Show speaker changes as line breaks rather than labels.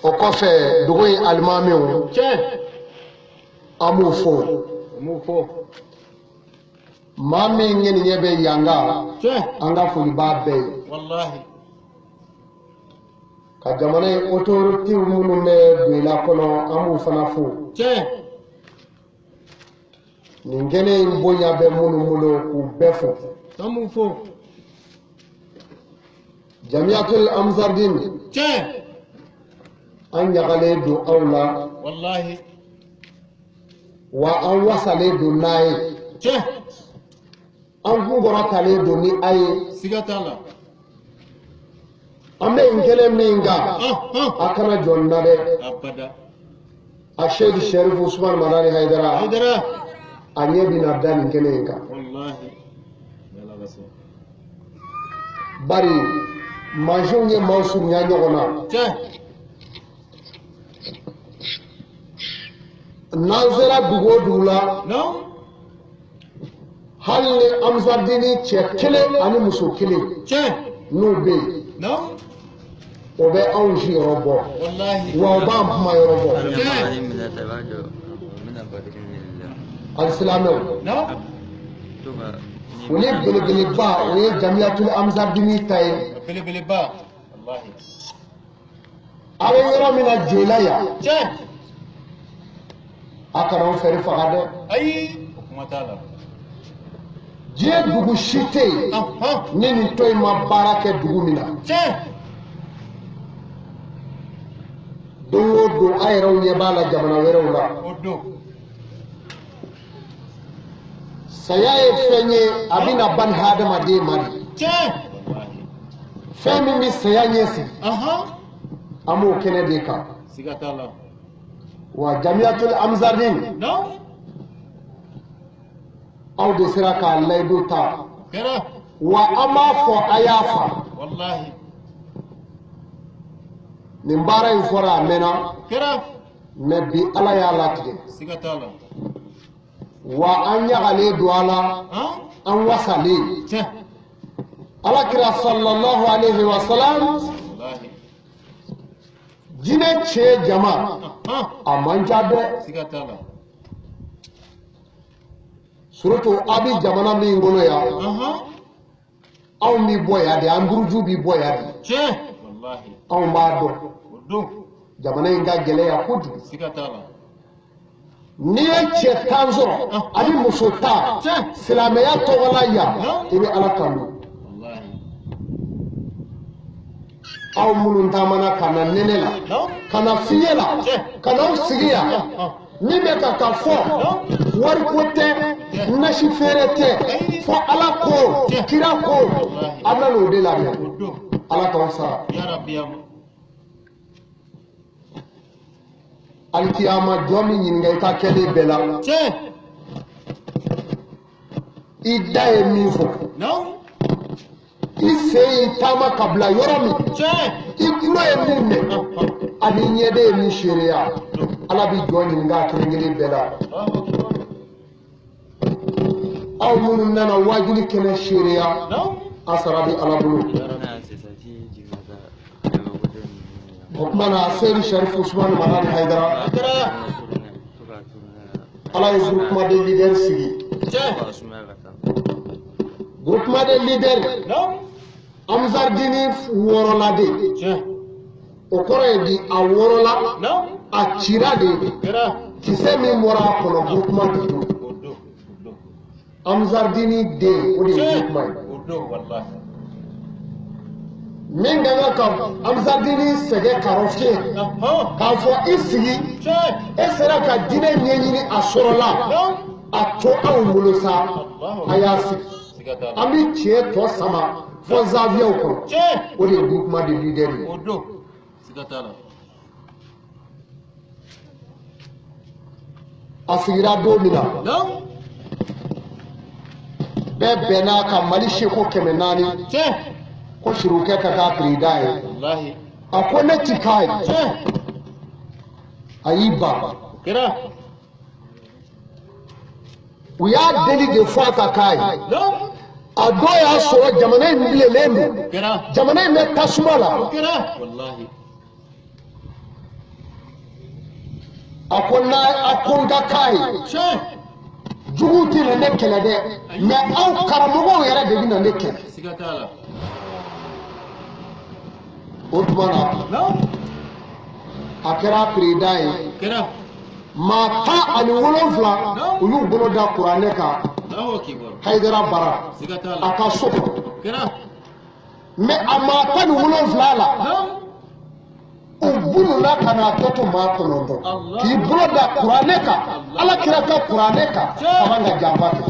o kɔfɛ dugu in alimamiw an b'u fo maa min ŋɛniɲɛ bɛ yanga an ka foli b'a bɛɛ ye ka jamana in autorité minnu bɛ doyila kɔnɔ an b'u fana fo nin kɛnɛ in bonya bɛ minnu bolo k'u bɛɛ fo jamiyatul amzardin an ɲagalen don aw la wa an wasalen don n'a ye an kunkɔrɔtalen don ni a ye an bɛ nin kɛnɛ min kan a kana jɔ nin na dɛ a seyidu sɛrifu usumani madani hayidara a ɲɛ bɛna da nin kɛnɛ in kan bari mansinw ye maaw surunya ɲɔgɔn na n'an sera dugu o dugu la hali ni amzardini cɛ kelen ani muso kelen n'u bɛ yen o bɛ anw siyɔrɔ bɔ wa o b'an kuma yɔrɔ bɔ alisilamɛw foli belebeleba o ye jamiyatul amzardini ta ye a bɛ yɔrɔ min na jela yan a kana anw fɛri faga dɛ diɲɛ dugu si tɛ yen ni nin tɔ in ma baara kɛ dugu min na don o don a yɛrɛw ɲɛ b'a la jamana wɛrɛw la saya ye fɛn ye a bɛna bani hadamaden ma de fɛn min bɛ saya ɲɛsigi an b'o kɛnɛ de kan wa jamiyatul amzardin aw de sera k'a layidu ta wa an b'a fɔ a y'a fa nin baara in fɔra a mɛnna mɛ bi ala y'a latigɛ wa an ɲagalen don a la an wasalen alakira sallallahu alaihi wa sallam jinɛ cɛ jama a man ca dɛ surtout a bɛ jamana min kɔnɔ yan anw bɛ bɔ yan de an buruju bɛ bɔ yan de anw b'a dɔn jamana in ka gɛlɛya kojugu n'i ye cɛ 10 sɔrɔ ani muso 10 silamɛya tɔgɔ la yan i bɛ ala kanu aw minnu taamana ka na nɛnɛ la ka na fiɲɛ la ka n'aw sigi yan min bɛ ka fɔ wariko tɛ nasi feere tɛ fɔ ala ko kira ko a bɛna n'o de lamɛn ala k'aw sara alikiyama jɔn min ɲininka i ka kɛlen bɛɛ la i da ye min fɔ i sen y'i taama ka bila yɔrɔ min i tulo ye min mɛn ani ɲɛden ye min seereya ala bɛ jɔn ɲininka a kelen kelen bɛɛ la aw minnu nana wajibi kɛnɛ seereya a sara bɛ ala bolo o tuma na seyidu sɛrifu usumani madani hayidara ala ye groupement des leaders sigi groupement des leaders amzardini wɔɔrɔla de o kɔrɔ ye di a wɔɔrɔla a cira de kisɛ min bɔra a kɔnɔ groupement de don amzardini den o de ye groupement ye min ka kan ka amzardini sɛgɛ karo fiɲɛ k'a fɔ i sigi e sera ka diinɛ ɲɛɲini a sɔrɔla a to anw bolo sa a y'a sigi an bɛ tiɲɛ tɔ sama fɔ zanviyew kɔnɔ o de ye groupement de leaders ye a sigira don min na bɛɛ bɛnna ka mali seko 400 ko surukɛ ka k'a perida ye a ko ne ti k'a ye a y'i ban u y'a deli de fɔ a ka k'a ye a dɔ y'a sɔrɔ jamana in bilenlen don jamana in bɛ tasuma la a ko n ka k'a ye jugu tɛ na ne kɛlɛ dɛ mais aw karamɔgɔw yɛrɛ de bɛ na ne kɛlɛ o tuma na a kɛra pereda ye maa 17 u y'u bolo da kuranɛ kan Haidara Bara a ka so kɔnɔ mais a maa 17 la u bununa ka n'a tɔ to maa 9 k'i bolo da kuranɛ kan Ala kira ka kuranɛ kan a man ka janfa kɛ